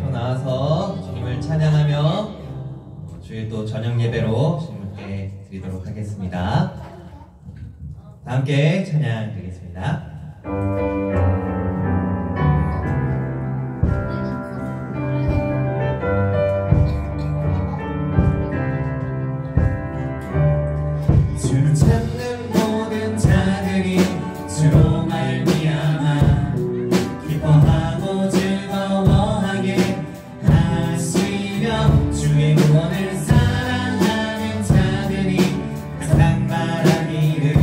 또 나와서 주님을 찬양하며 주의 또 저녁 예배로 주님께 드리도록 하겠습니다. 다 함께 찬양 드리겠습니다. 주 찾는 모든 자들이 주로 말미암아 기뻐하고 즐거워하게 하시며 주의 구원을 사랑하는 자들이 항상 말하기를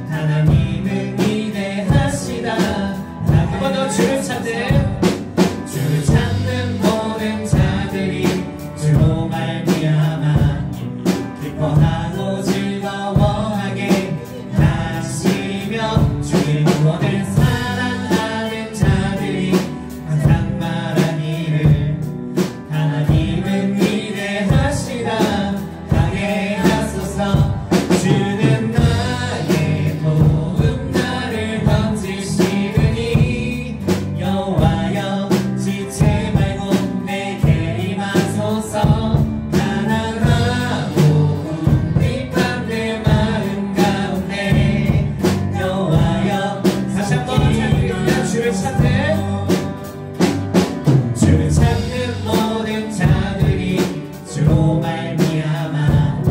하나님은 위대하시다. 한 번 더 주를 찾는 주를 찾는 모든 자들이 주로 말미암아 기뻐하고 즐거워하게 하시며 주의 구원을 사랑하는 자들이 항상 말하기를 하나님은 위대하시다 하게 하소서. 주는 나의 도움 나를 던지시느니 여호와여 지체 말고 내게 임하소서. 가난하고 궁핍한 내 마음 가운데 여호와여 다시 한번 찬양합니다. 주를 찾는 주를 찾는 모든 자들이 주로 말미암아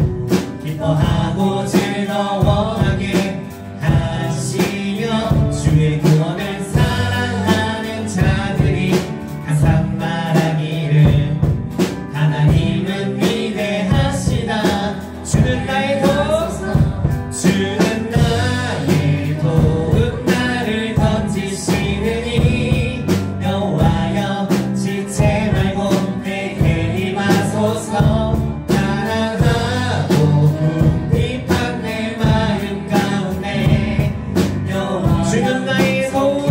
기뻐하고 즐거워하게 하시며 주의 구원을 사랑하는 자들이 항상 말하기를 하나님은 위대하시다. 주는 나의 도움 주는 나의 도움 나를 던지시느니 여호와여 지체 말고 내게 임하소서. 가난하고 궁핍한 내 마음 가운데 여호와여 주는 나의 도움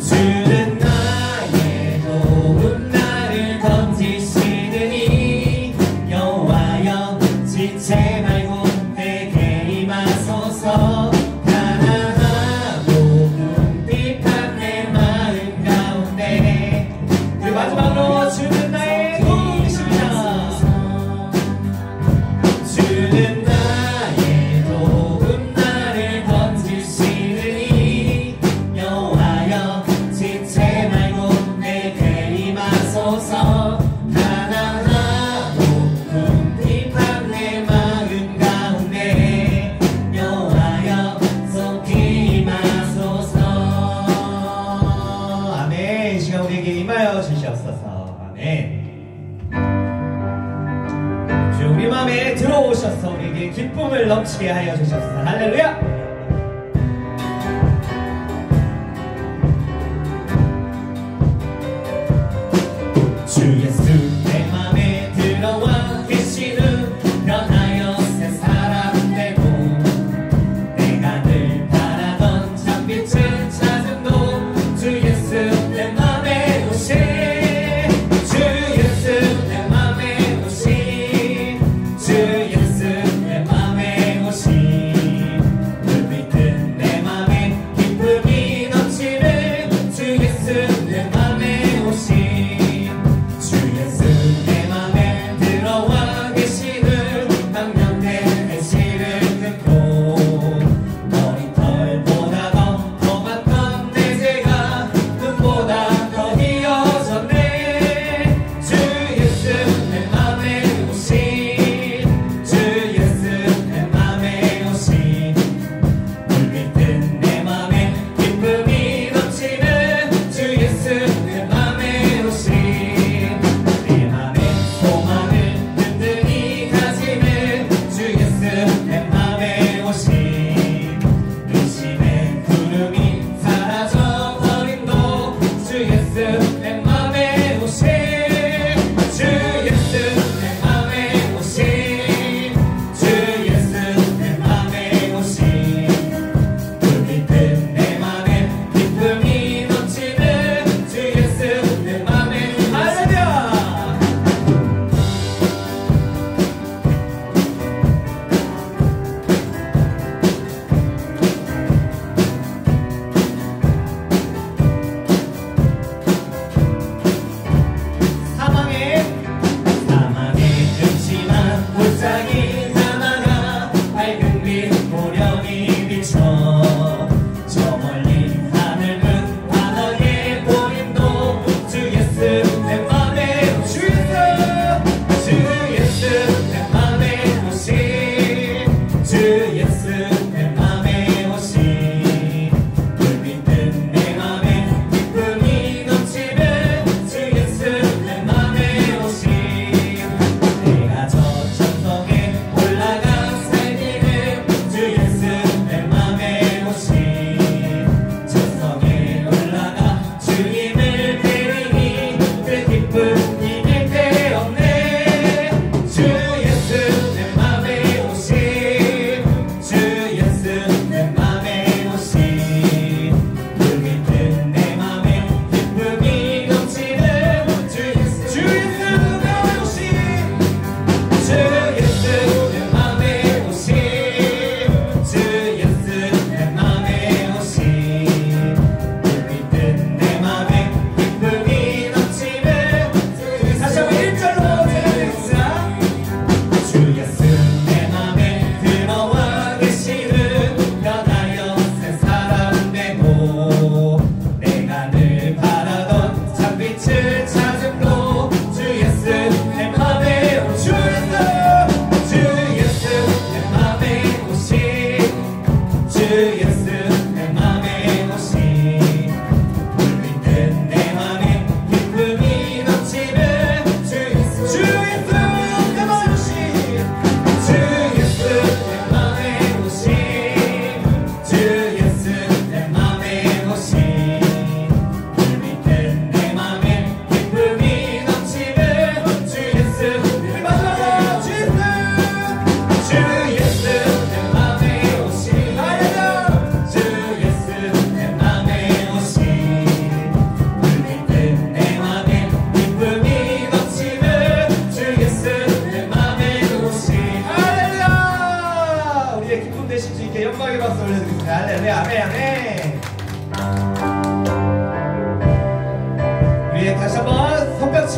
주는 나의 도움 나를 던지시느니 여호와여 지체 말고 내게 임하소서. 가난하고 궁핍한 내 마음 가운데 그리고 마지막으로 주는 나의 도움이십니다. 주는 나의 도움 나를 던지시느니 여호와여 지체 말고 내게 임하소서. 가난하고 궁핍한 내 마음 가운데 여호와여 속히 임하소서. 아멘. 이 시간 우리에게 임하여 주시옵소서. 아멘. 주 우리 마음에 들어오셔서 우리에게 기쁨을 넘치게 하여 주시옵소서. 할렐루야. 주 예수 내 맘에 들어와 계시는 변하여 새 사람 되고 내가 늘 바라던 참빛을 찾은 주 예수 내 맘에 오신 주 예수 내 맘에 오신 주 예수 내 맘에 오신 그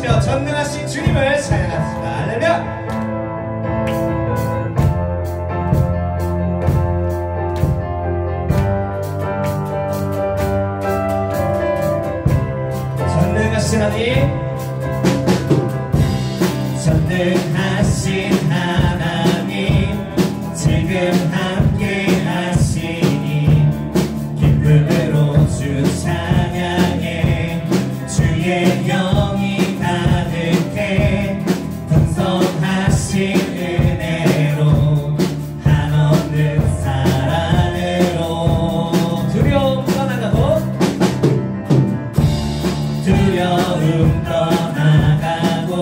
외치며 전능하신 주님을 찬양합시다. 할렐루야. 전능하신 하나님, 전능하신 하나님, 지금 함께 하시니 기쁨으로 주 찬양해. 주의 영이 가득해 풍성하신 은혜로 한없는 사랑으로 두려움 떠나가고 두려움 떠나가고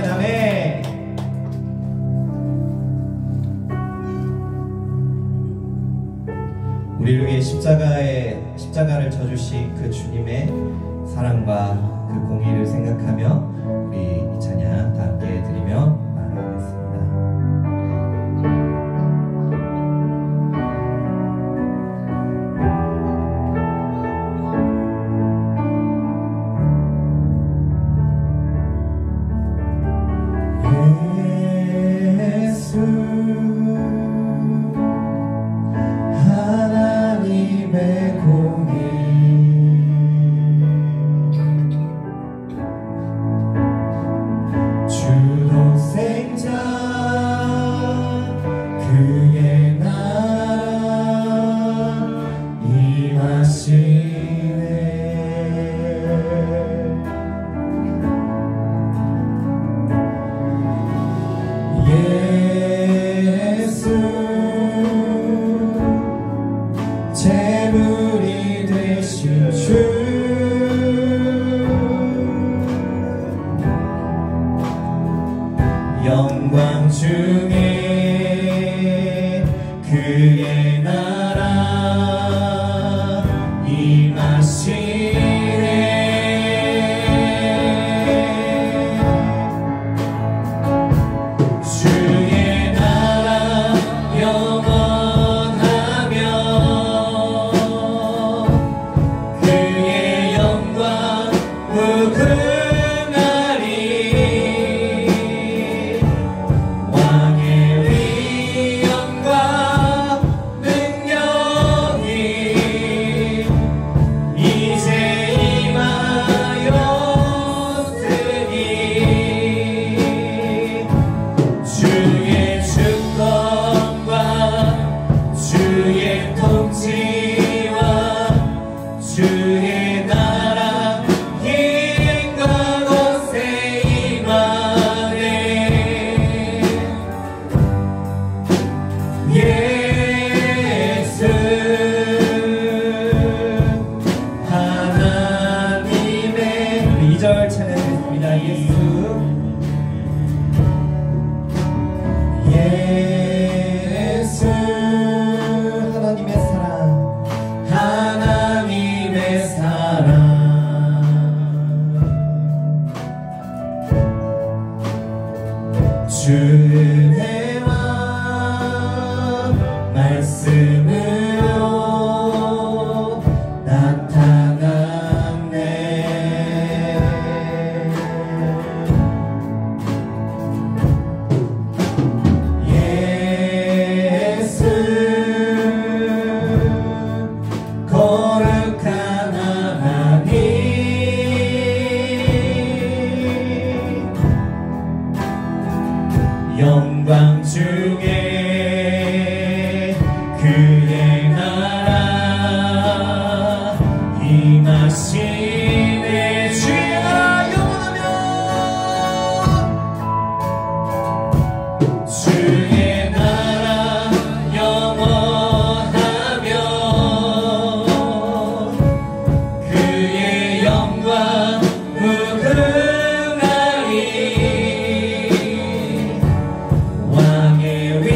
아멘. 우리를 위해 십자가를 져주신 그 주님의 사랑과 그 공의를 생각하며 우리 이 찬양 다 함께 드리며 나가겠습니다. 예수 하나님의 공의 주동생자 그의 나라 임하시네. 예수 재물이 되신 주 영광 중에 그의 나라 임하시네. 주의 나라 영원하며 그의 영광 무궁하리. 왕의 위엄과 능력이 이제 임하였으니 주의 주권과 주의 통치와 주의 나라 힘과 곳에 임하네. 예수 하나님의 2절 찬양했습니다. 예수 하나님의 사랑 하나님의 사랑 주은혜와 말씀으로 나타났네. 예수 거룩한 하나님 영광 중에 그의 나라 임하시네. 주의 나라 영원하며 주의 나라 영원하며 그의 영광 무궁하리. 왕의 위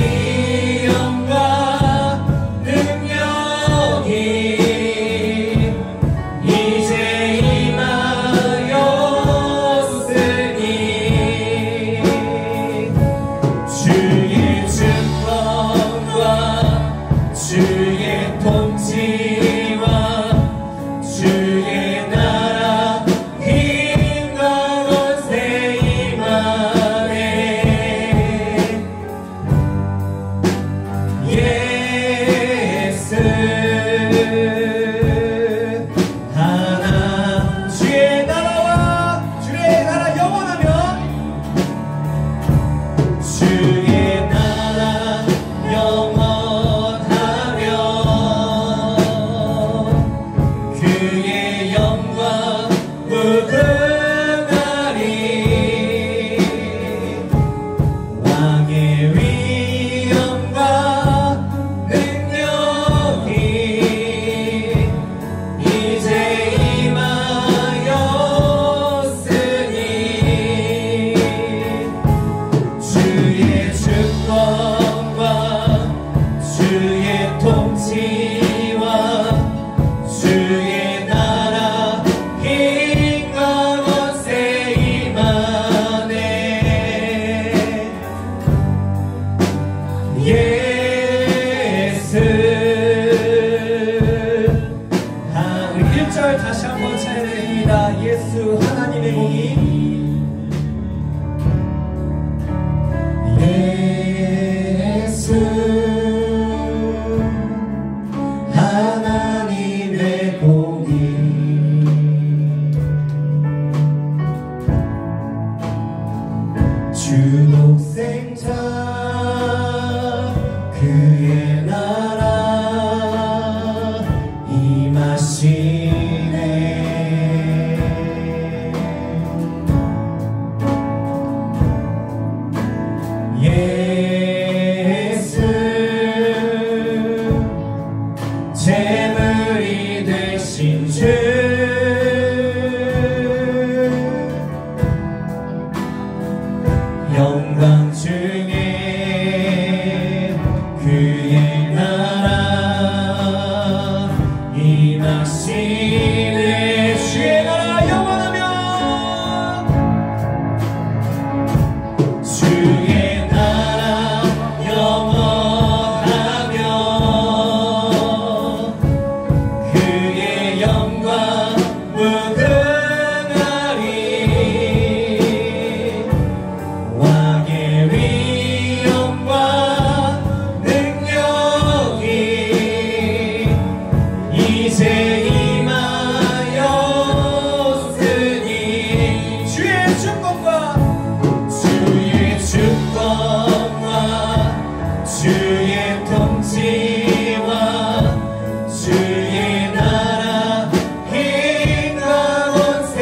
주독생자 그의 나라 임하시네. 예수 제물이 되신 주 영광 중에 그의 나라 임하시네. 주의 나라 영원하며 주의 나라 영원하며 그의 영광 무궁하리. 왕의 위엄과 능력이 이제 임하였으니 주의 주권과 주의 통치와 주의 나라 힘과 권세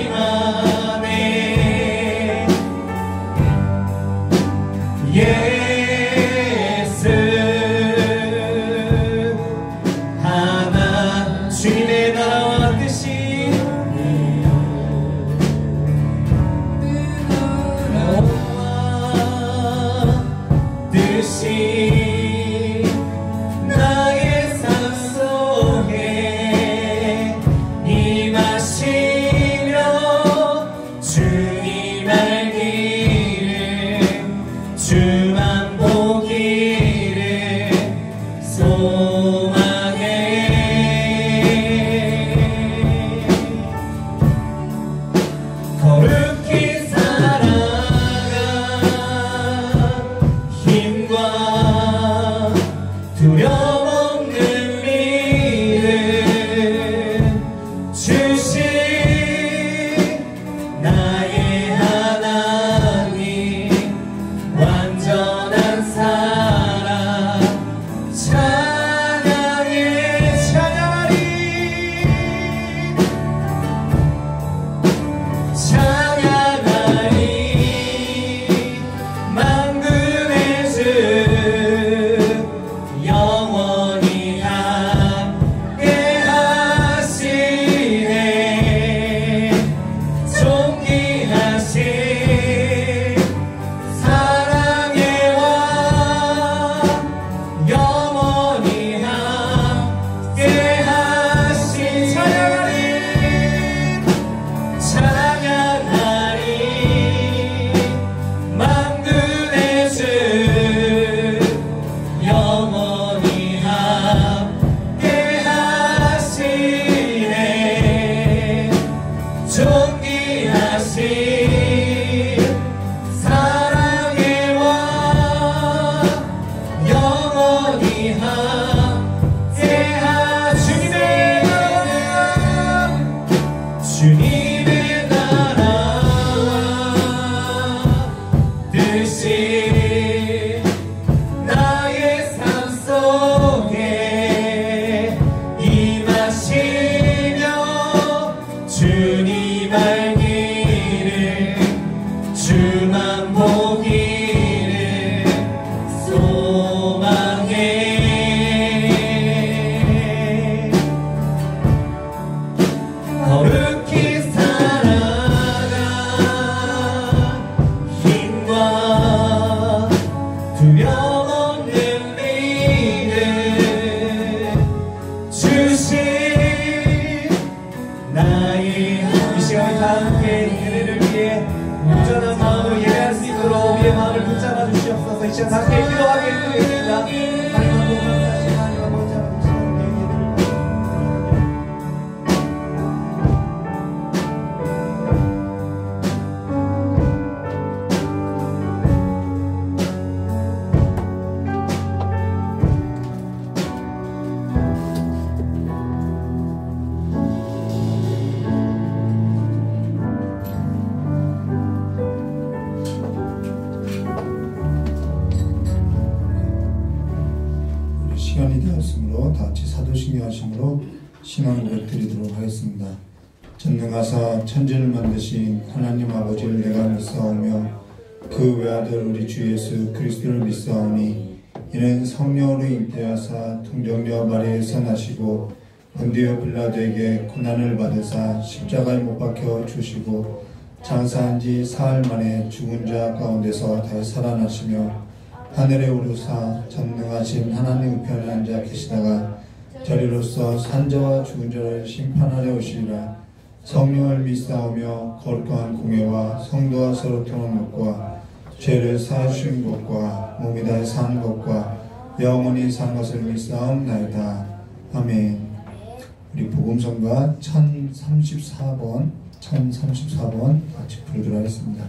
임하네. 예수 하나 주님의 나라와 뜻이 나의 삶 속에 임하시며 주님 알기를 주만 보기를 소망해. 거룩히 살아가 힘과 두려움 없는 믿음 주신 나의 하나님 완전한 사랑 찬양해. 찬양하리 찬양하리 만군의 주 영원히 함께 하시네. 존귀하신 사랑의 왕 영원히 함께 하신 찬양하리 찬양하리 만군의 주 영원히 함께 하시네. 존귀하신 사랑의 왕 영원히 함께 주님의 나라와 뜻이 나의 삶 속에 임하시며 주님 알기를 주만 보기를 소망해. 거룩히 살아가 힘과 두려움 없는 믿음 주신 나의 이 시간에 다 함께 그대를 위해 온전한 마음으로 예배할 수 있도록 우리의 마음을 붙잡아 주시옵소서. 이 시간 함께 기도하게 해드리겠습니다. 하나님 한 번 감사하시고 하나님 한 번 잡아주시고 우리의 예배를 말씀으로 다 같이 사도신경 하심으로 신앙 고백 드리도록 하겠습니다. 전능하사 천지를 만드신 하나님 아버지를 내가 믿사오며 그 외아들 우리 주 예수 그리스도를 믿사오니 이는 성령으로 잉태하사 동정녀 마리아에서 나시고 본디오 빌라도에게 고난을 받으사 십자가에 못 박혀 주시고 장사한 지 사흘 만에 죽은 자 가운데서 다시 살아나시며 하늘에 오르사 전능하신 하나님 우편에 앉아 계시다가 저리로서 산자와 죽은 자를 심판하려 오시리라. 성령을 믿사오며 거룩한 공예와 성도와 서로 통한 것과 죄를 사하신 것과 몸이 다해 사는 것과 영원히 산 것을 믿사옵나이다. 아멘. 우리 복음성가 1034번 같이 부르도록 하겠습니다.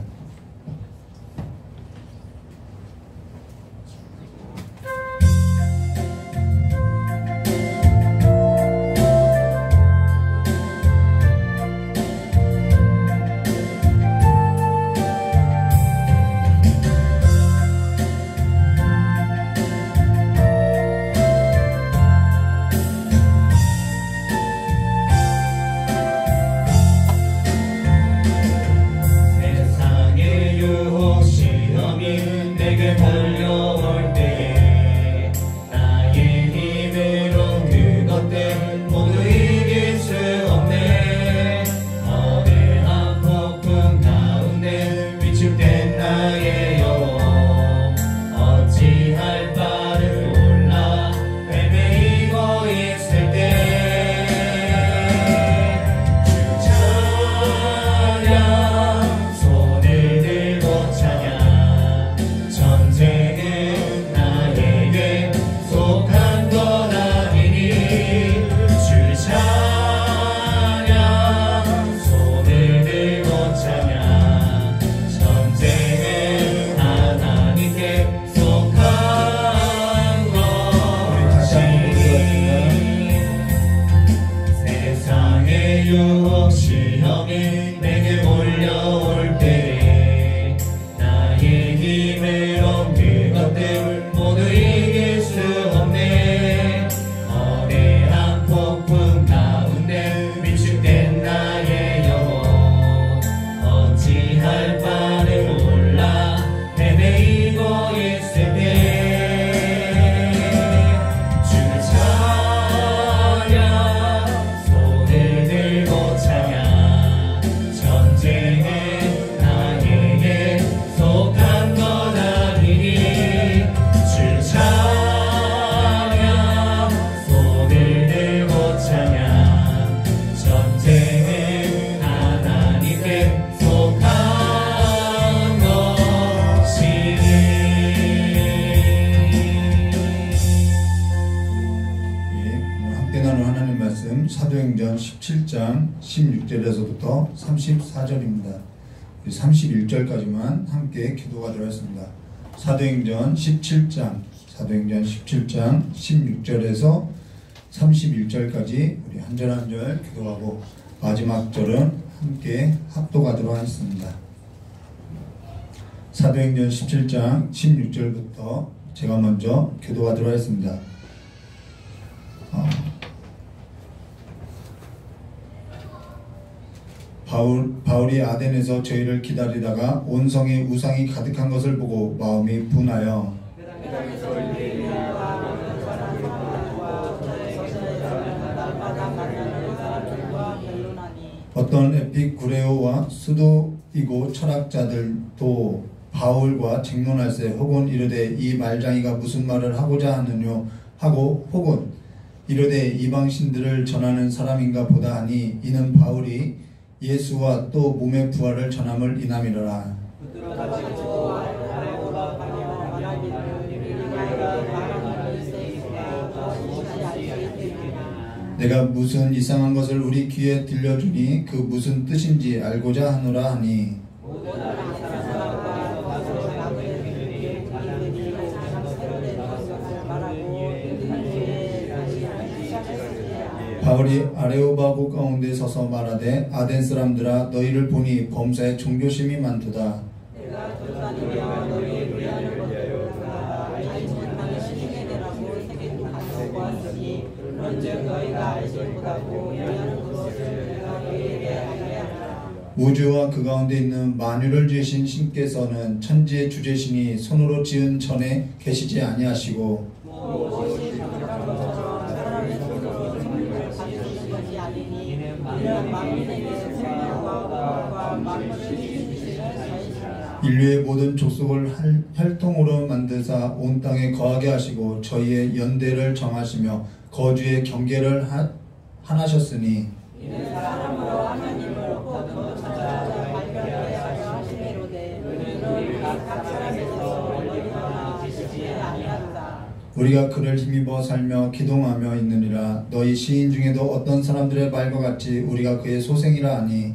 사도행전 17장 16절에서부터 34절입니다. 31절까지만 함께 기도하도록 하겠습니다. 사도행전 17장 16절에서 31절까지 우리 한 절 한 절 기도하고 마지막 절은 함께 합독하도록 하겠습니다. 사도행전 17장 16절부터 제가 먼저 기도하도록 하겠습니다. 바울이 아덴에서 저희를 기다리다가 온 성에 우상이 가득한 것을 보고 마음이 분하여 어떤 에피쿠레오와 수도이고 철학자들도 바울과 쟁론할세 혹은 이르되 이 말장이가 무슨 말을 하고자 하느뇨 하고 혹은 이르되 이방신들을 전하는 사람인가 보다 하니 이는 바울이 예수와 또 몸의 부활을 전함을 인함이로라. 내가 무슨 이상한 것을 우리 귀에 들려주니 그 무슨 뜻인지 알고자 하노라 하니 바울이 아레오바고 가운데 서서 말하되 아덴 사람들아 너희를 보니 범사에 종교심이 많도다. 우주와 그 가운데 있는 만유를 지으신 신께서는 천지의 주제신이 손으로 지은 전에 계시지 아니하시고 인류의 모든 족속을 혈통으로 만드사 온 땅에 거하게 하시고 저희의 연대를 정하시며 거주의 경계를 하나셨으니 우리가 그를 힘입어 살며 기동하며 있느니라. 너희 시인 중에도 어떤 사람들의 말과 같이 우리가 그의 소생이라 하니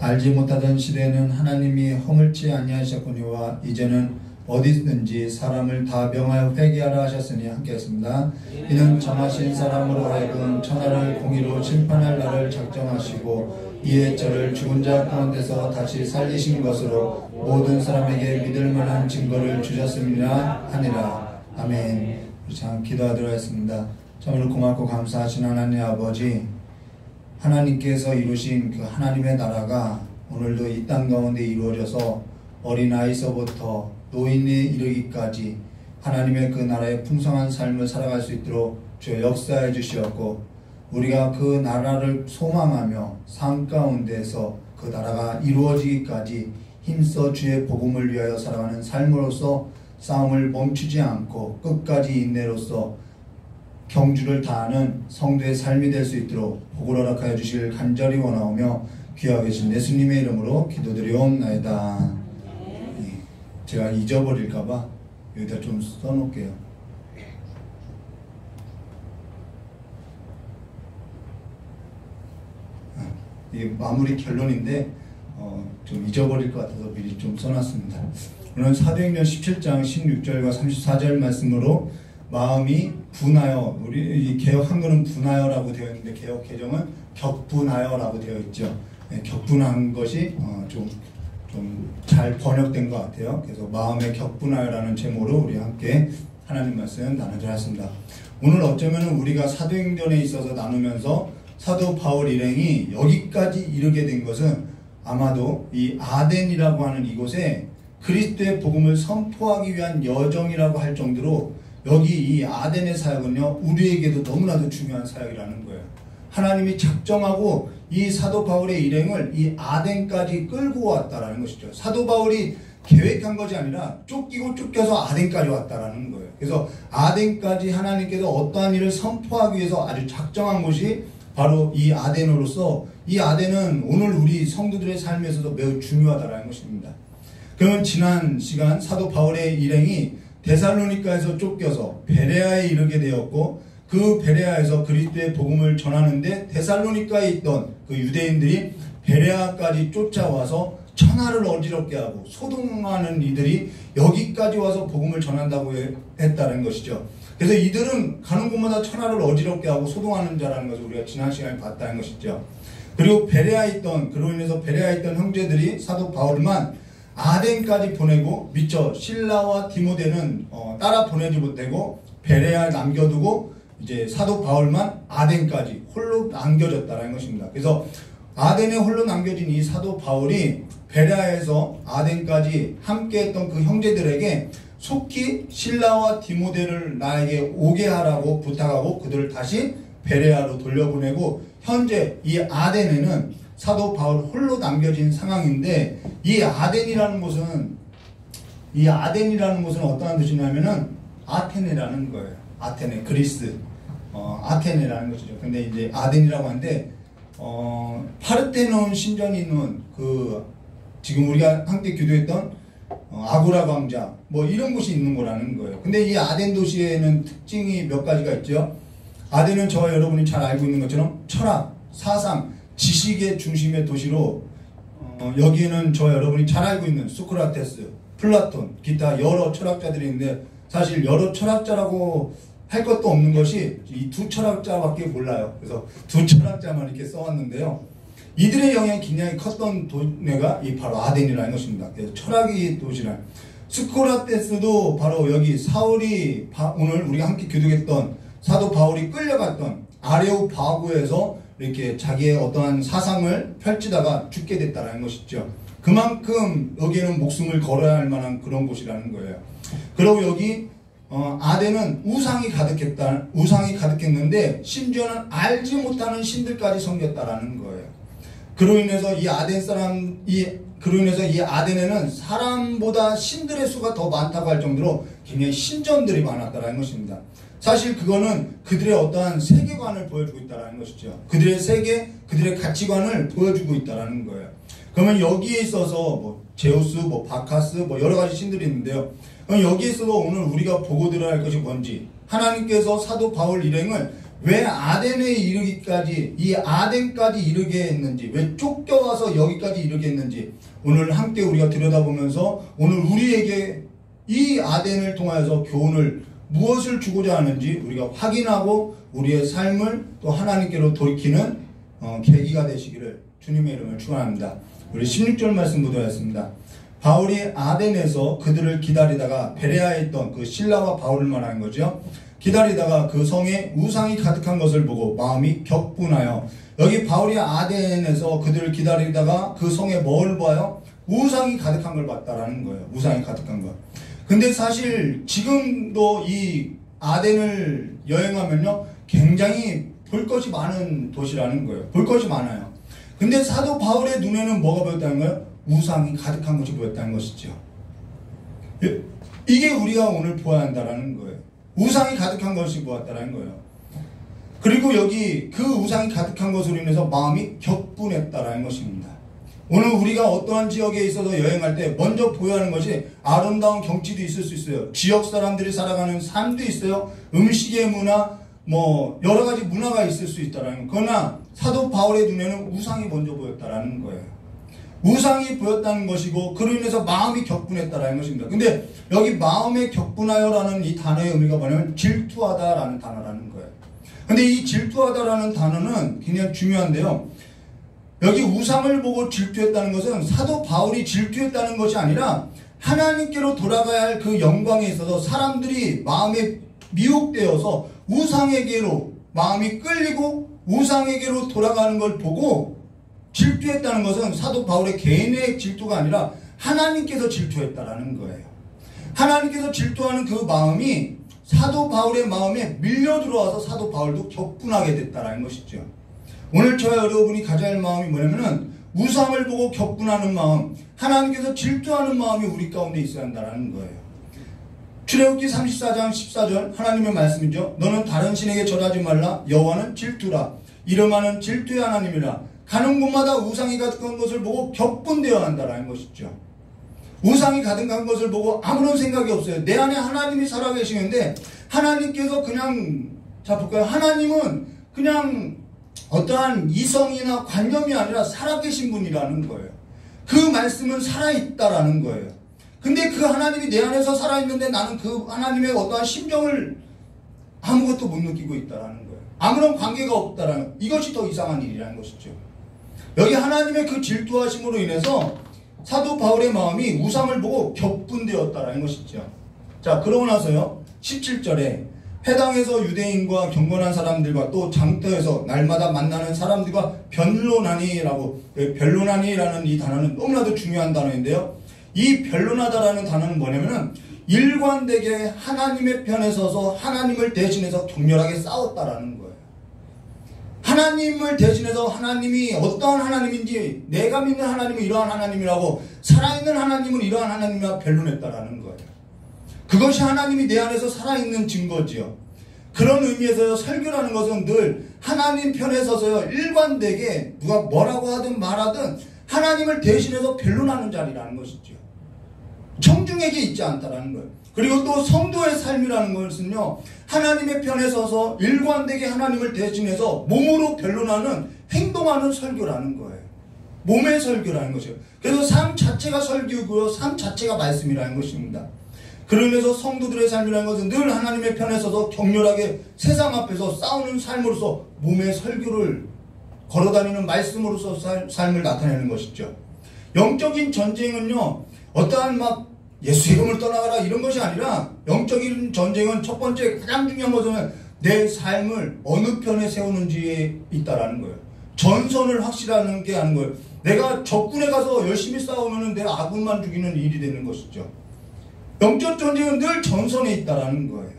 알지 못하던 시대에는 하나님이 허물지 아니하셨거니와 이제는 어디든지 사람을 다 명하여 회개하라 하셨으니 함께 했습니다. 이는 정하신 사람으로 하여금 천하를 공의로 심판할 날을 작정하시고 이에 저를 죽은 자 가운데서 다시 살리신 것으로 모든 사람에게 믿을 만한 증거를 주셨음이라 하니라. 아멘. 참 기도하도록 하겠습니다. 참으로 고맙고 감사하신 하나님 아버지, 하나님께서 이루신 그 하나님의 나라가 오늘도 이 땅 가운데 이루어져서 어린아이서부터 노인에 이르기까지 하나님의 그 나라의 풍성한 삶을 살아갈 수 있도록 주여 역사해 주시었고, 우리가 그 나라를 소망하며 삶 가운데서 그 나라가 이루어지기까지 힘써 주의 복음을 위하여 살아가는 삶으로서 싸움을 멈추지 않고 끝까지 인내로서 경주를 다하는 성도의 삶이 될 수 있도록 복을 허락하여 주시길 간절히 원하오며 귀하게 계신 예수님의 이름으로 기도드리옵나이다. 제가 잊어버릴까봐 여기다 좀 써놓을게요. 이게 마무리 결론인데 좀 잊어버릴 것 같아서 미리 좀 써놨습니다. 오늘 사도행전 17장 16절과 34절 말씀으로 마음이 분하여, 우리 개역 한글은 분하여라고 되어 있는데 개역 개정은 격분하여라고 되어 있죠. 격분한 것이 좀 잘 번역된 것 같아요. 그래서 마음의 격분하여라는 제목으로 우리 함께 하나님 말씀 나누도록 하겠습니다. 오늘 어쩌면 우리가 사도행전에 있어서 나누면서 사도 바울 일행이 여기까지 이르게 된 것은 아마도 이 아덴이라고 하는 이곳에 그리스도의 복음을 선포하기 위한 여정이라고 할 정도로 여기 이 아덴의 사역은요, 우리에게도 너무나도 중요한 사역이라는 거예요. 하나님이 작정하고 이 사도 바울의 일행을 이 아덴까지 끌고 왔다라는 것이죠. 사도 바울이 계획한 것이 아니라 쫓기고 쫓겨서 아덴까지 왔다라는 거예요. 그래서 아덴까지 하나님께서 어떠한 일을 선포하기 위해서 아주 작정한 것이 바로 이 아덴으로서, 이 아덴은 오늘 우리 성도들의 삶에 있어서 매우 중요하다라는 것입니다. 그러면 지난 시간 사도 바울의 일행이 데살로니가에서 쫓겨서 베레아에 이르게 되었고, 그 베레아에서 그리스도의 복음을 전하는데 데살로니가에 있던 그 유대인들이 베레아까지 쫓아와서 천하를 어지럽게 하고 소동하는 이들이 여기까지 와서 복음을 전한다고 했다는 것이죠. 그래서 이들은 가는 곳마다 천하를 어지럽게 하고 소동하는 자라는 것을 우리가 지난 시간에 봤다는 것이죠. 그리고 그로 인해서 베레아에 있던 형제들이 사도 바울만 아덴까지 보내고 미처 실라와 디모데는 따라 보내지 못하고 베레아에 남겨두고 이제 사도 바울만 아덴까지 홀로 남겨졌다는 것입니다. 그래서 아덴에 홀로 남겨진 이 사도 바울이 베레아에서 아덴까지 함께했던 그 형제들에게 속히 실라와 디모데를 나에게 오게 하라고 부탁하고 그들을 다시 베레아로 돌려보내고, 현재 이 아덴에는 사도 바울 홀로 남겨진 상황인데, 이 아덴이라는 곳은 어떠한 뜻이냐면은 아테네라는 거예요. 아테네, 그리스, 아테네라는 것이죠. 근데 이제 아덴이라고 하는데, 파르테논 신전이 있는 지금 우리가 함께 기도했던 아고라 광장 뭐 이런 곳이 있는 거라는 거예요. 근데 이 아덴 도시에는 특징이 몇 가지가 있죠. 아덴은 저와 여러분이 잘 알고 있는 것처럼 철학, 사상, 지식의 중심의 도시로, 여기에는 저와 여러분이 잘 알고 있는 소크라테스, 플라톤, 기타 여러 철학자들이 있는데, 사실 여러 철학자라고 할 것도 없는 것이 이 두 철학자밖에 몰라요. 그래서 두 철학자만 이렇게 써왔는데요. 이들의 영향이 굉장히 컸던 동네가 바로 아덴이라는 것입니다. 그래서 철학의 도시란. 스코라테스도 바로 여기 사울이 오늘 우리가 함께 교독했던 사도 바울이 끌려갔던 아레오파고에서 이렇게 자기의 어떠한 사상을 펼치다가 죽게 됐다라는 것이죠. 그만큼 여기에는 목숨을 걸어야 할 만한 그런 곳이라는 거예요. 그리고 여기 아덴은 우상이 가득했는데 심지어는 알지 못하는 신들까지 섬겼다라는 거예요. 그로 인해서 이 아덴에는 사람보다 신들의 수가 더 많다고 할 정도로 굉장히 신전들이 많았다라는 것입니다. 사실 그거는 그들의 어떠한 세계관을 보여주고 있다는 것이죠. 그들의 세계, 그들의 가치관을 보여주고 있다는 거예요. 그러면 여기에 있어서 제우스, 바카스, 여러 가지 신들이 있는데요. 여기에 있어서 오늘 우리가 보고 들어야 할 것이 뭔지, 하나님께서 사도 바울 일행을 왜 아덴에 이르기까지, 이 아덴까지 이르게 했는지, 왜 쫓겨와서 여기까지 이르게 했는지, 오늘 함께 우리가 들여다보면서 오늘 우리에게 이 아덴을 통하여서 교훈을 무엇을 주고자 하는지 우리가 확인하고 우리의 삶을 또 하나님께로 돌이키는 계기가 되시기를 주님의 이름을 축원합니다. 우리 16절 말씀 보도록 바울이 아덴에서 그들을 기다리다가 베레아에 있던 그 실라와 바울을 말하는 거죠. 기다리다가 그 성에 우상이 가득한 것을 보고 마음이 격분하여, 여기 바울이 아덴에서 그들을 기다리다가 그 성에 뭘 봐요? 우상이 가득한 걸 봤다라는 거예요. 우상이 가득한 것. 근데 사실 지금도 이 아덴을 여행하면요 굉장히 볼 것이 많은 도시라는 거예요. 볼 것이 많아요. 근데 사도 바울의 눈에는 뭐가 보였다는 거예요? 우상이 가득한 것이 보였다는 것이죠. 이게 우리가 오늘 보아야 한다는 거예요. 우상이 가득한 것이 보았다는 거예요. 그리고 여기 그 우상이 가득한 것으로 인해서 마음이 격분했다는 것입니다. 오늘 우리가 어떠한 지역에 있어서 여행할 때 먼저 보여야 하는 것이 아름다운 경치도 있을 수 있어요. 지역 사람들이 살아가는 삶도 있어요. 음식의 문화, 여러 가지 문화가 있을 수 있다라는 거. 그러나 사도 바울의 눈에는 우상이 먼저 보였다라는 거예요. 우상이 보였다는 것이고 그로 인해서 마음이 격분했다라는 것입니다. 근데 여기 마음에 격분하여라는 이 단어의 의미가 뭐냐면 질투하다라는 단어라는 거예요. 근데 이 질투하다라는 단어는 굉장히 중요한데요. 여기 우상을 보고 질투했다는 것은 사도 바울이 질투했다는 것이 아니라 하나님께로 돌아가야 할 그 영광에 있어서 사람들이 마음에 미혹되어서 우상에게로 마음이 끌리고 우상에게로 돌아가는 걸 보고 질투했다는 것은 사도 바울의 개인의 질투가 아니라 하나님께서 질투했다라는 거예요. 하나님께서 질투하는 그 마음이 사도 바울의 마음에 밀려 들어와서 사도 바울도 격분하게 됐다라는 것이죠. 오늘 저와 여러분이 가져야 할 마음이 뭐냐면은 우상을 보고 격분하는 마음, 하나님께서 질투하는 마음이 우리 가운데 있어야 한다는 거예요. 출애굽기 34장 14절 하나님의 말씀이죠. 너는 다른 신에게 절하지 말라. 여호와는 질투라. 이름하는 질투의 하나님이라. 가는 곳마다 우상이 가득한 것을 보고 격분되어야 한다는 것이죠. 우상이 가득한 것을 보고 아무런 생각이 없어요. 내 안에 하나님이 살아계시는데 하나님께서 그냥 볼까요? 하나님은 그냥 어떠한 이성이나 관념이 아니라 살아계신 분이라는 거예요. 그 말씀은 살아있다라는 거예요. 근데 그 하나님이 내 안에서 살아있는데 나는 그 하나님의 어떠한 심정을 아무것도 못 느끼고 있다라는 거예요. 아무런 관계가 없다라는, 이것이 더 이상한 일이라는 것이죠. 여기 하나님의 그 질투하심으로 인해서 사도 바울의 마음이 우상을 보고 격분되었다라는 것이죠. 자, 그러고 나서요 17절에 회당에서 유대인과 경건한 사람들과 또 장터에서 날마다 만나는 사람들과 변론하니라고, 변론하니라는 이 단어는 너무나도 중요한 단어인데요. 이 변론하다라는 단어는 뭐냐면은 일관되게 하나님의 편에 서서 하나님을 대신해서 격렬하게 싸웠다라는 거예요. 하나님을 대신해서 하나님이 어떠한 하나님인지, 내가 믿는 하나님은 이러한 하나님이라고, 살아있는 하나님은 이러한 하나님이라 변론했다라는 거예요. 그것이 하나님이 내 안에서 살아있는 증거지요. 그런 의미에서 설교라는 것은 늘 하나님 편에 서서요 일관되게 누가 뭐라고 하든 말하든 하나님을 대신해서 변론하는 자리라는 것이죠. 청중에게 있지 않다라는 거예요. 그리고 또 성도의 삶이라는 것은요 하나님의 편에 서서 일관되게 하나님을 대신해서 몸으로 변론하는, 행동하는 설교라는 거예요. 몸의 설교라는 것이에요. 그래서 삶 자체가 설교고요, 삶 자체가 말씀이라는 것입니다. 그러면서 성도들의 삶이라는 것은 늘 하나님의 편에 서서 격렬하게 세상 앞에서 싸우는 삶으로서 몸의 설교를 걸어다니는 말씀으로서 삶을 나타내는 것이죠. 영적인 전쟁은요 어떠한 예수 이름을 떠나가라 이런 것이 아니라 영적인 전쟁은 첫 번째 가장 중요한 것은 내 삶을 어느 편에 세우는지에 있다라는 거예요. 전선을 확실하는 게 아닌 거예요. 내가 적군에 가서 열심히 싸우면 내 아군만 죽이는 일이 되는 것이죠. 영적 전쟁은 늘 전선에 있다라는 거예요.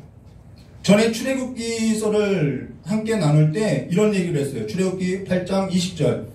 전에 출애굽기서를 함께 나눌 때 이런 얘기를 했어요. 출애굽기 8장 20절.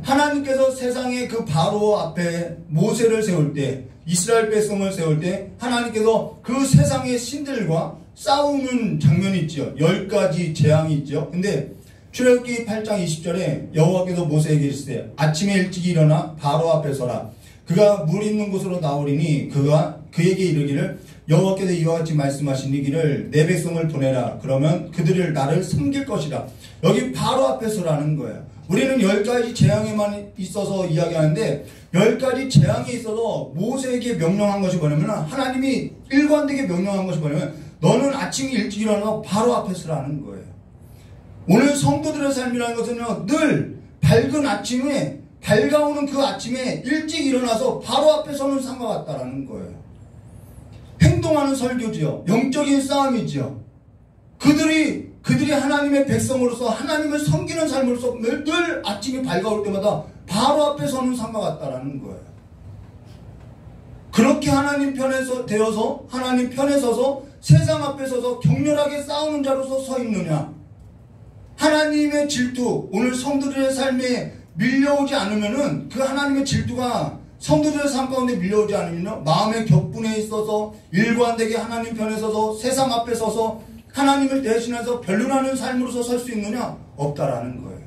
하나님께서 세상의 그 바로 앞에 모세를 세울 때, 이스라엘 백성을 세울 때 하나님께서 그 세상의 신들과 싸우는 장면이 있죠. 10가지 재앙이 있죠. 근데 출애굽기 8장 20절에 여호와께서 모세에게 이르시되 아침에 일찍 일어나 바로 앞에 서라. 그가 물 있는 곳으로 나오리니 그가 그에게 이르기를 여호와께서 이와 같이 말씀하시니기를 내 백성을 보내라. 그러면 그들을 나를 섬길 것이라. 여기 바로 앞에 서라는 거예요. 우리는 10가지 재앙에만 있어서 이야기하는데 10가지 재앙이 있어서 모세에게 명령한 것이 뭐냐면 하나님이 일관되게 명령한 것이 뭐냐면 너는 아침에 일찍 일어나서 바로 앞에 서라는 거예요. 오늘 성도들의 삶이라는 것은요 늘 밝은 아침에 밝아오는 그 아침에 일찍 일어나서 바로 앞에 서는 삶과 같다라는 거예요. 행동하는 설교지요. 영적인 싸움이지요. 그들이 하나님의 백성으로서 하나님을 섬기는 삶으로서 늘 아침이 밝아올 때마다 바로 앞에 서는 삶과 같다라는 거예요. 그렇게 하나님 편에서 되어서 하나님 편에 서서 세상 앞에 서서 격렬하게 싸우는 자로서 서 있느냐. 하나님의 질투, 오늘 성도들의 삶에 밀려오지 않으면은 그 하나님의 질투가 성도들의 삶 가운데 밀려오지 않으면 마음의 격분에 있어서 일관되게 하나님 편에 서서 세상 앞에 서서 하나님을 대신해서 변론하는 삶으로서 설 수 있느냐? 없다라는 거예요.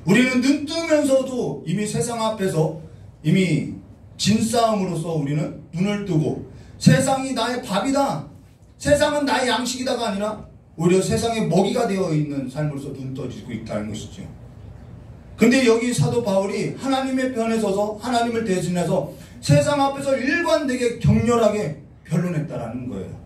우리는 눈 뜨면서도 이미 세상 앞에서 이미 진싸움으로서 우리는 눈을 뜨고 세상이 나의 밥이다. 세상은 나의 양식이다가 아니라 오히려 세상의 먹이가 되어 있는 삶으로서 눈 떠지고 있다는 것이죠. 근데 여기 사도 바울이 하나님의 편에 서서 하나님을 대신해서 세상 앞에서 일관되게 격렬하게 변론했다라는 거예요.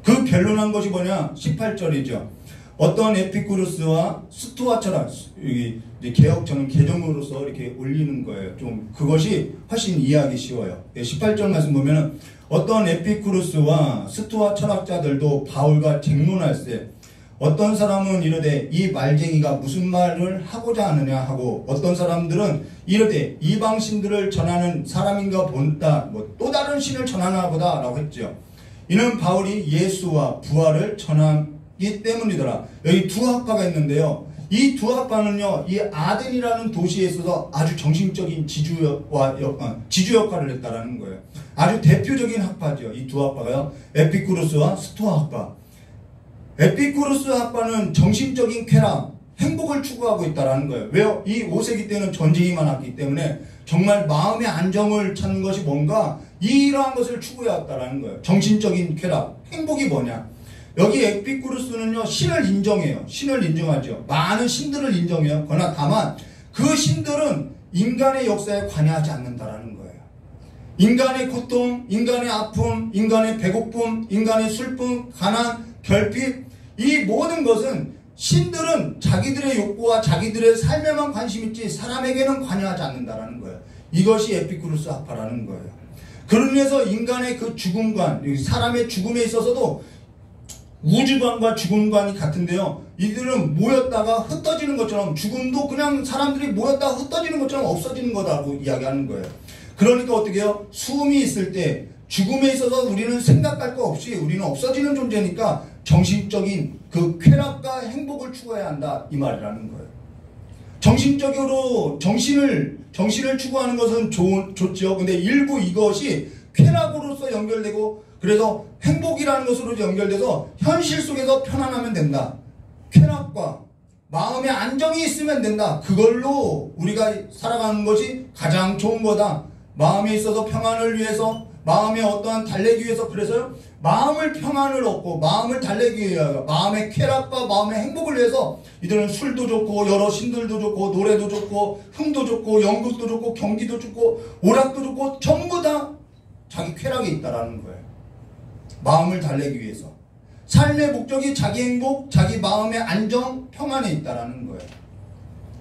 그 변론한 것이 뭐냐? 18절이죠. 어떤 에피쿠르스와 스토아처럼 여기 개혁 저는 개정으로서 이렇게 올리는 거예요. 좀 그것이 훨씬 이해하기 쉬워요. 18절 말씀 보면은 어떤 에피쿠르스와 스토아 철학자들도 바울과 쟁론할세 어떤 사람은 이르되 이 말쟁이가 무슨 말을 하고자 하느냐 하고 어떤 사람들은 이르되 이방신들을 전하는 사람인가 본다 또 다른 신을 전하나 보다 라고 했죠. 이는 바울이 예수와 부활을 전하기 때문이더라. 여기 두 학파가 있는데요. 이 두 학파는요, 이 아덴이라는 도시에 있어서 아주 정신적인 지주 역할을 했다라는 거예요. 아주 대표적인 학파죠. 이 두 학파가요. 에피쿠르스와 스토아 학파. 에피쿠르스 학파는 정신적인 쾌락, 행복을 추구하고 있다라는 거예요. 왜요? 이 5세기 때는 전쟁이 많았기 때문에 정말 마음의 안정을 찾는 것이 뭔가 이러한 것을 추구해왔다라는 거예요. 정신적인 쾌락, 행복이 뭐냐? 여기 에피쿠르스는요 신을 인정해요. 신을 인정하죠. 많은 신들을 인정해요. 그러나 다만 그 신들은 인간의 역사에 관여하지 않는다라는 거예요. 인간의 고통, 인간의 아픔, 인간의 배고픔, 인간의 슬픔, 가난, 결핍 이 모든 것은 신들은 자기들의 욕구와 자기들의 삶에만 관심 있지 사람에게는 관여하지 않는다라는 거예요. 이것이 에피쿠르스 학파라는 거예요. 그런 의미에서 인간의 그 죽음관, 사람의 죽음에 있어서도 우주관과 죽음관이 같은데요. 이들은 모였다가 흩어지는 것처럼 죽음도 그냥 사람들이 모였다가 흩어지는 것처럼 없어지는 거다라고 이야기하는 거예요. 그러니까 어떻게 해요? 숨이 있을 때 죽음에 있어서 우리는 생각할 거 없이 우리는 없어지는 존재니까 정신적인 그 쾌락과 행복을 추구해야 한다 이 말이라는 거예요. 정신적으로 정신을 추구하는 것은 좋죠. 근데 일부 이것이 쾌락으로서 연결되고 그래서 행복이라는 것으로 연결돼서 현실 속에서 편안하면 된다. 쾌락과 마음의 안정이 있으면 된다. 그걸로 우리가 살아가는 것이 가장 좋은 거다. 마음에 있어서 평안을 위해서 마음의 어떠한 달래기 위해서 그래서요. 마음을 평안을 얻고 마음을 달래기 위하여 마음의 쾌락과 마음의 행복을 위해서 이들은 술도 좋고 여러 신들도 좋고 노래도 좋고 흥도 좋고 연극도 좋고 경기도 좋고 오락도 좋고 전부 다 자기 쾌락이 있다라는 거예요. 마음을 달래기 위해서 삶의 목적이 자기 행복, 자기 마음의 안정, 평안에 있다라는 거예요.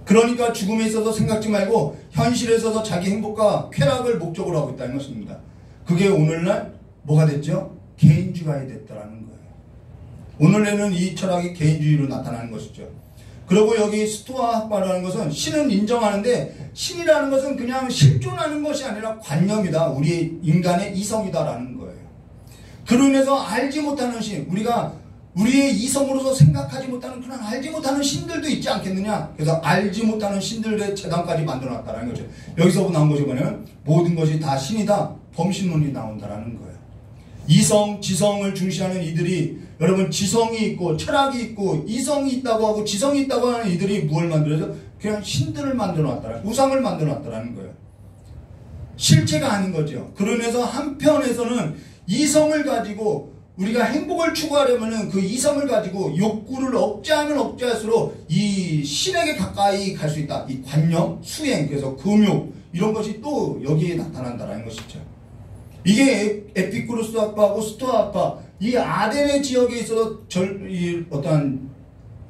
그러니까 죽음에 있어서 생각지 말고 현실에 있어서 자기 행복과 쾌락을 목적으로 하고 있다는 것입니다. 그게 오늘날 뭐가 됐죠? 개인주의가 됐다라는 거예요. 오늘날에는 이 철학이 개인주의로 나타나는 것이죠. 그리고 여기 스토아 학파라는 것은 신은 인정하는데 신이라는 것은 그냥 실존하는 것이 아니라 관념이다. 우리 인간의 이성이다라는 거예요. 그로 인해서 알지 못하는 신, 우리가 우리의 이성으로서 생각하지 못하는 그런 알지 못하는 신들도 있지 않겠느냐. 그래서 알지 못하는 신들의 재단까지 만들어놨다는 거죠. 여기서 나온 것이 뭐냐면 모든 것이 다 신이다. 범신론이 나온다라는 거예요. 이성, 지성을 중시하는 이들이 여러분 지성이 있고 철학이 있고 이성이 있다고 하고 지성이 있다고 하는 이들이 무엇을 만들어서 그냥 신들을 만들어놨다라는 우상을 만들어놨다라는 거예요. 실체가 아닌 거죠. 그로 인해서 한편에서는 이성을 가지고 우리가 행복을 추구하려면 그 이성을 가지고 욕구를 억제하면 억제할수록 이 신에게 가까이 갈 수 있다. 이 관념, 수행, 그래서 금욕 이런 것이 또 여기에 나타난다라는 것이죠. 이게 에피쿠로스 학파하고 스토아 학파, 이 아덴의 지역에 있어서 어떠한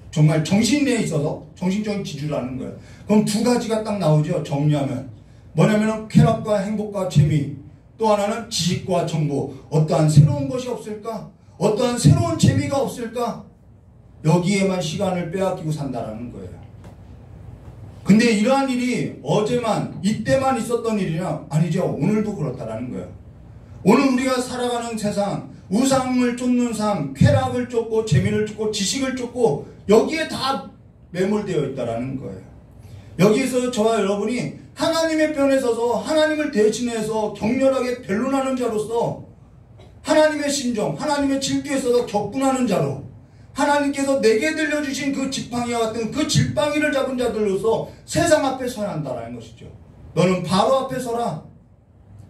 정말 정신에 있어서 정신적인 지주라는 거예요. 그럼 두 가지가 딱 나오죠. 정리하면 뭐냐면은 쾌락과 행복과 재미, 또 하나는 지식과 정보. 어떠한 새로운 것이 없을까? 어떠한 새로운 재미가 없을까? 여기에만 시간을 빼앗기고 산다라는 거예요. 근데 이러한 일이 어제만 이때만 있었던 일이냐? 아니죠. 오늘도 그렇다라는 거예요. 오늘 우리가 살아가는 세상, 우상을 쫓는 삶, 쾌락을 쫓고 재미를 쫓고 지식을 쫓고 여기에 다 매몰되어 있다라는 거예요. 여기에서 저와 여러분이 하나님의 편에 서서 하나님을 대신해서 격렬하게 변론하는 자로서 하나님의 심정, 하나님의 질투에 서서 격분하는 자로 하나님께서 내게 들려주신 그 지팡이와 같은 그 질방이를 잡은 자들로서 세상 앞에 서야 한다라는 것이죠. 너는 바로 앞에 서라.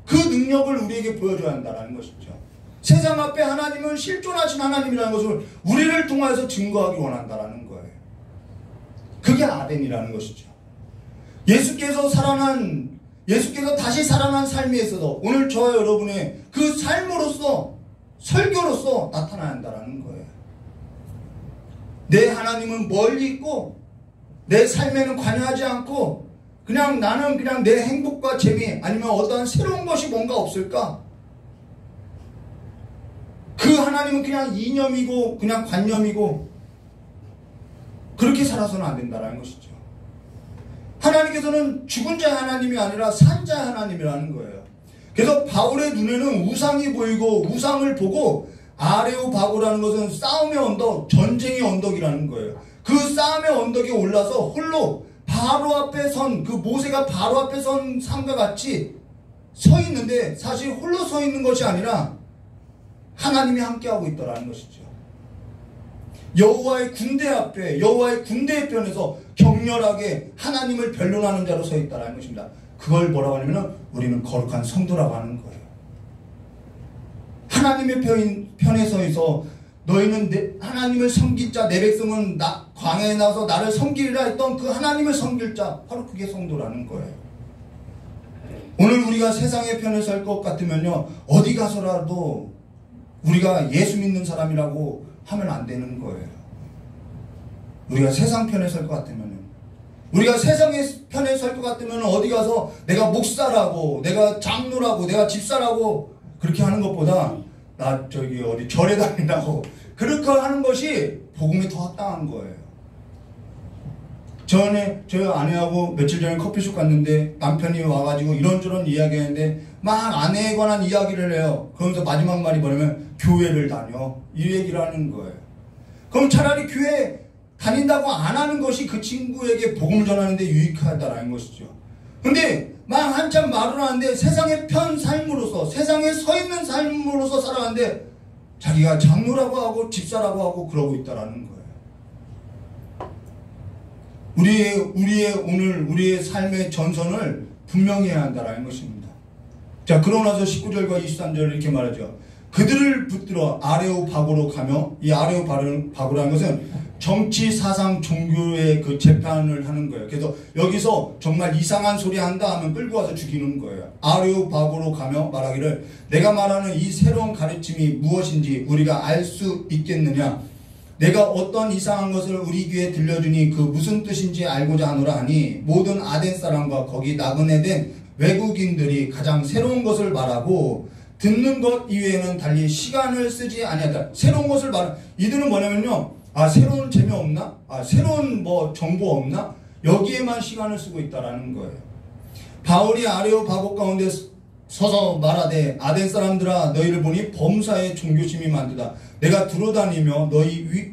그 능력을 우리에게 보여줘야 한다는 것이죠. 세상 앞에 하나님은 실존하신 하나님이라는 것을 우리를 통해서 증거하기 원한다는 거예요. 그게 아덴이라는 것이죠. 예수께서 다시 살아난 삶에 있어서 오늘 저와 여러분의 그 삶으로서 설교로서 나타나야 한다는 거예요. 내 하나님은 멀리 있고 내 삶에는 관여하지 않고 그냥 나는 그냥 내 행복과 재미 아니면 어떠한 새로운 것이 뭔가 없을까? 그 하나님은 그냥 이념이고 그냥 관념이고 그렇게 살아서는 안 된다는 것이죠. 하나님께서는 죽은 자의 하나님이 아니라 산 자의 하나님이라는 거예요. 그래서 바울의 눈에는 우상이 보이고 우상을 보고 아레오바고라는 것은 싸움의 언덕, 전쟁의 언덕이라는 거예요. 그 싸움의 언덕에 올라서 홀로 바로 앞에 선, 그 모세가 바로 앞에 선 삶과 같이 서 있는데 사실 홀로 서 있는 것이 아니라 하나님이 함께하고 있다는 것이죠. 여호와의 군대 앞에, 여호와의 군대의 편에서 격렬하게 하나님을 변론하는 자로 서 있다는 것입니다. 그걸 뭐라고 하냐면 우리는 거룩한 성도라고 하는 거예요. 하나님의 편에 서 있어 너희는 하나님을 섬길 자, 내 백성은 광야에 나와서 나를 섬기리라 했던 그 하나님을 섬길 자, 바로 그게 성도라는 거예요. 오늘 우리가 세상의 편에 설 것 같으면요, 어디 가서라도 우리가 예수 믿는 사람이라고 하면 안 되는 거예요. 우리가 세상 편에 설 것 같으면, 우리가 세상의 편에 설 것 같으면 어디 가서 내가 목사라고, 내가 장로라고, 내가 집사라고 그렇게 하는 것보다 나 저기 어디 절에 다닌다고 그렇게 하는 것이 복음이 더 합당한 거예요. 저희 아내하고 며칠 전에 커피숍 갔는데 남편이 와가지고 이런저런 이야기하는데 막 아내에 관한 이야기를 해요. 그러면서 마지막 말이 뭐냐면 교회를 다녀, 이 얘기를 하는 거예요. 그럼 차라리 교회 다닌다고 안 하는 것이 그 친구에게 복음을 전하는데 유익하다라는 것이죠. 근데 막 한참 말을 하는데 세상의 편 삶으로서, 세상에 서 있는 삶으로서 살아가는데 자기가 장로라고 하고 집사라고 하고 그러고 있다라는 거예요. 우리의 삶의 전선을 분명히 해야 한다라는 것입니다. 자, 그러고 나서 19절과 23절을 이렇게 말하죠. 그들을 붙들어 아레오바고로 가며, 이 아레오바고라는 것은 정치, 사상, 종교의 그 재판을 하는 거예요. 그래서 여기서 정말 이상한 소리 한다 하면 끌고 와서 죽이는 거예요. 아레오바고로 가며 말하기를 내가 말하는 이 새로운 가르침이 무엇인지 우리가 알 수 있겠느냐. 내가 어떤 이상한 것을 우리 귀에 들려주니 그 무슨 뜻인지 알고자 하노라 하니 모든 아덴 사람과 거기 나그네된 외국인들이 가장 새로운 것을 말하고 듣는 것 이외에는 달리 시간을 쓰지 아니하다. 새로운 것을 말. 이들은 뭐냐면요. 새로운 재미 없나? 새로운 정보 없나? 여기에만 시간을 쓰고 있다라는 거예요. 바울이 아레오바고 가운데 서서 말하되 아덴 사람들아 너희를 보니 범사에 종교심이 많도다. 내가 두루다니며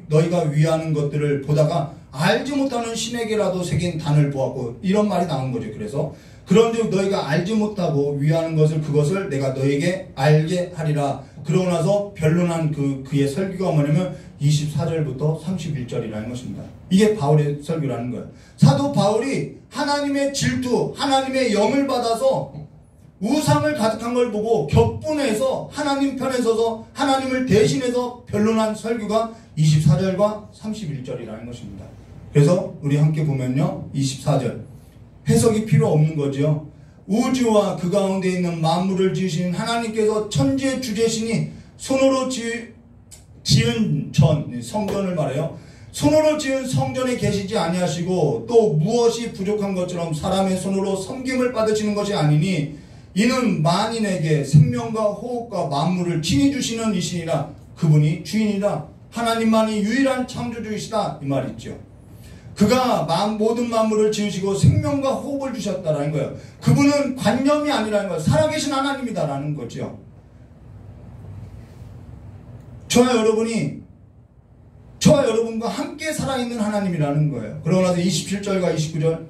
너희가 위하는 것들을 보다가 알지 못하는 신에게라도 새긴 단을 보았고, 이런 말이 나온 거죠. 그래서 그런즉 너희가 알지 못하고 위하는 그것을 내가 너희에게 알게 하리라. 그러고 나서 변론한 그의 설교가 뭐냐면 24절부터 31절이라는 것입니다. 이게 바울의 설교라는 거예요. 사도 바울이 하나님의 질투, 하나님의 영을 받아서 우상을 가득한 걸 보고 격분해서 하나님 편에 서서 하나님을 대신해서 변론한 설교가 24절과 31절이라는 것입니다. 그래서 우리 함께 보면요, 24절 해석이 필요 없는 거죠. 우주와 그 가운데 있는 만물을 지으신 하나님께서 천지의 주제시니 손으로 지은 성전을 말해요. 손으로 지은 성전에 계시지 아니하시고 또 무엇이 부족한 것처럼 사람의 손으로 섬김을 받으시는 것이 아니니 이는 만인에게 생명과 호흡과 만물을 친히 주시는 이시니라. 그분이 주인이다. 하나님만이 유일한 창조주이시다. 이 말 있죠. 그가 모든 만물을 지으시고 생명과 호흡을 주셨다라는 거예요. 그분은 관념이 아니라는 거예요. 살아계신 하나님이다라는 거죠. 저와 여러분과 함께 살아있는 하나님이라는 거예요. 그러고 나서 27절과 29절,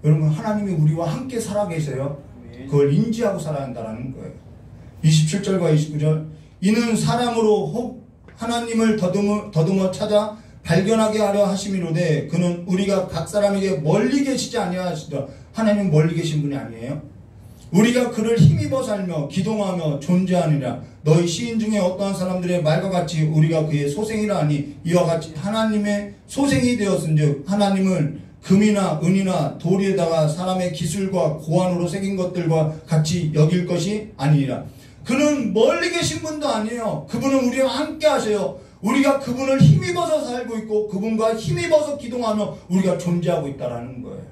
여러분 하나님이 우리와 함께 살아계세요. 그걸 인지하고 살아야 한다는 거예요. 27절과 29절, 이는 사람으로 하나님을 더듬어 찾아 발견하게 하려 하심이로되 그는 우리가 각 사람에게 멀리 계시지 아니하시더. 하나님은 멀리 계신 분이 아니에요. 우리가 그를 힘입어 살며 기동하며 존재하느냐. 너희 시인 중에 어떠한 사람들의 말과 같이 우리가 그의 소생이라 하니 이와 같이 하나님의 소생이 되었은즉 하나님을 금이나 은이나 돌에다가 사람의 기술과 고안으로 새긴 것들과 같이 여길 것이 아니니라. 그는 멀리 계신 분도 아니에요. 그분은 우리와 함께 하세요. 우리가 그분을 힘입어서 살고 있고 그분과 힘입어서 기동하며 우리가 존재하고 있다는 거예요.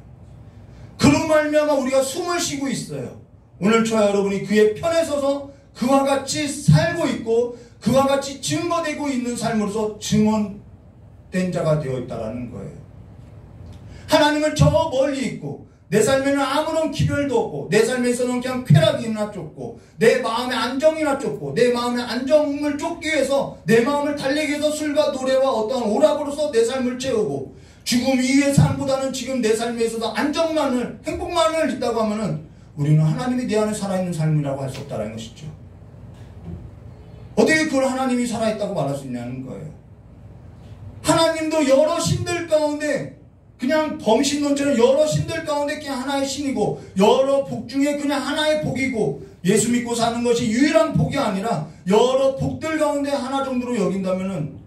그로 말미암아 우리가 숨을 쉬고 있어요. 오늘 저와 여러분이 그의 편에 서서 그와 같이 살고 있고 그와 같이 증거되고 있는 삶으로서 증언된 자가 되어 있다는 거예요. 하나님은 저 멀리 있고 내 삶에는 아무런 기별도 없고 내 삶에서는 그냥 쾌락이나 쫓고 내 마음의 안정이나 쫓고 내 마음의 안정을 쫓기 위해서 내 마음을 달래기 위해서 술과 노래와 어떠한 오락으로서 내 삶을 채우고 죽음 이후의 삶보다는 지금 내 삶에 있어서 안정만을 행복만을 있다고 하면은 우리는 하나님이 내 안에 살아있는 삶이라고 할 수 없다는 것이죠. 어떻게 그걸 하나님이 살아있다고 말할 수 있냐는 거예요. 하나님도 여러 신들 가운데 그냥 범신론처럼 여러 신들 가운데 그냥 하나의 신이고 여러 복 중에 그냥 하나의 복이고 예수 믿고 사는 것이 유일한 복이 아니라 여러 복들 가운데 하나 정도로 여긴다면은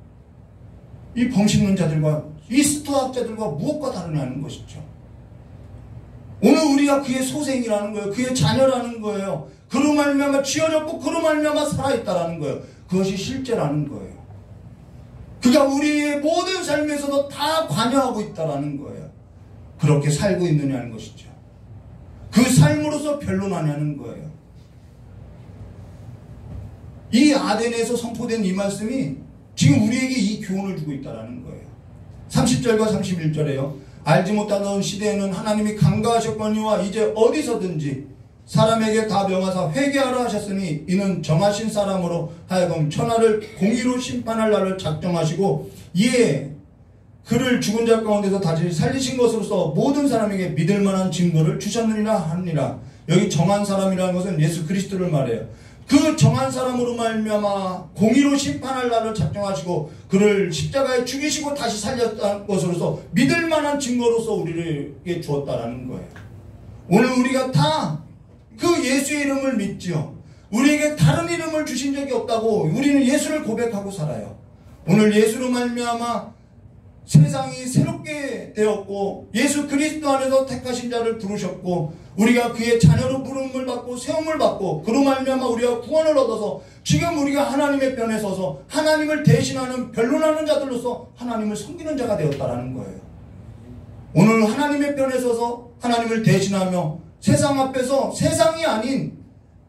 이 범신론자들과 이 스토아학자들과 무엇과 다르냐는 것이죠. 오늘 우리가 그의 소생이라는 거예요. 그의 자녀라는 거예요. 그로 말미암아 지어졌고 그로 말미암아 살아있다라는 거예요. 그것이 실제라는 거예요. 그가 우리의 모든 삶에서도 다 관여하고 있다라는 거예요. 그렇게 살고 있느냐는 것이죠. 그 삶으로서 변론하냐는 거예요. 이 아덴에서 선포된 이 말씀이 지금 우리에게 이 교훈을 주고 있다라는 거예요. 30절과 31절에요. 알지 못하던 시대에는 하나님이 간과하셨거니와 이제 어디서든지 사람에게 다 명하사 회개하라 하셨으니 이는 정하신 사람으로 하여금 천하를 공의로 심판할 날을 작정하시고 이에 그를 죽은 자 가운데서 다시 살리신 것으로서 모든 사람에게 믿을 만한 증거를 주셨느니라 하니라. 여기 정한 사람이라는 것은 예수 그리스도를 말해요. 그 정한 사람으로 말미암아 공의로 심판할 날을 작정하시고 그를 십자가에 죽이시고 다시 살렸다는 것으로서 믿을 만한 증거로서 우리에게 주었다라는 거예요. 오늘 우리가 다 그 예수의 이름을 믿죠. 우리에게 다른 이름을 주신 적이 없다고 우리는 예수를 고백하고 살아요. 오늘 예수로 말미암아 세상이 새롭게 되었고 예수 그리스도 안에서 택하신 자를 부르셨고 우리가 그의 자녀로 부름을 받고 세움을 받고 그로 말미암아 우리가 구원을 얻어서 지금 우리가 하나님의 편에 서서 하나님을 대신하는 변론하는 자들로서 하나님을 섬기는 자가 되었다라는 거예요. 오늘 하나님의 편에 서서 하나님을 대신하며 세상 앞에서 세상이 아닌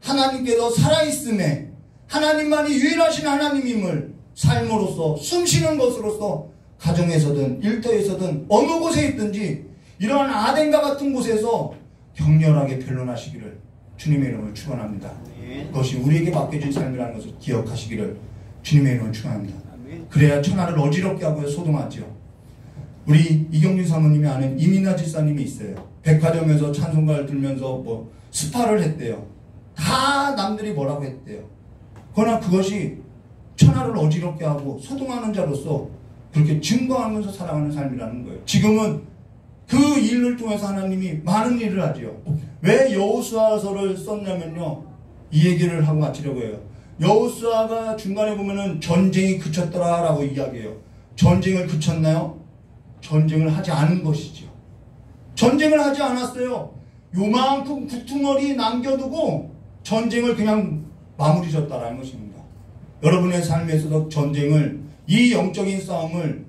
하나님께서 살아있음에 하나님만이 유일하신 하나님임을 삶으로서 숨쉬는 것으로서 가정에서든 일터에서든 어느 곳에 있든지 이러한 아덴과 같은 곳에서 격렬하게 변론하시기를 주님의 이름으로 축원합니다. 그것이 우리에게 맡겨진 삶이라는 것을 기억하시기를 주님의 이름으로 축원합니다. 그래야 천하를 어지럽게 하고요 소동하죠. 우리 이경준 사모님이 아는 이민아 집사님이 있어요. 백화점에서 찬송가를 들면서 뭐 스파를 했대요. 다 남들이 뭐라고 했대요. 그러나 그것이 천하를 어지럽게 하고 소동하는 자로서 그렇게 증거하면서 살아가는 삶이라는 거예요. 지금은 그 일을 통해서 하나님이 많은 일을 하지요. 왜 여호수아서를 썼냐면요, 이 얘기를 하고 마치려고 해요. 여호수아가 중간에 보면은 전쟁이 그쳤더라 라고 이야기해요. 전쟁을 그쳤나요? 전쟁을 하지 않은 것이죠. 전쟁을 하지 않았어요. 요만큼 구퉁어리 남겨두고 전쟁을 그냥 마무리 졌다라는 것입니다. 여러분의 삶에서도 전쟁을, 이 영적인 싸움을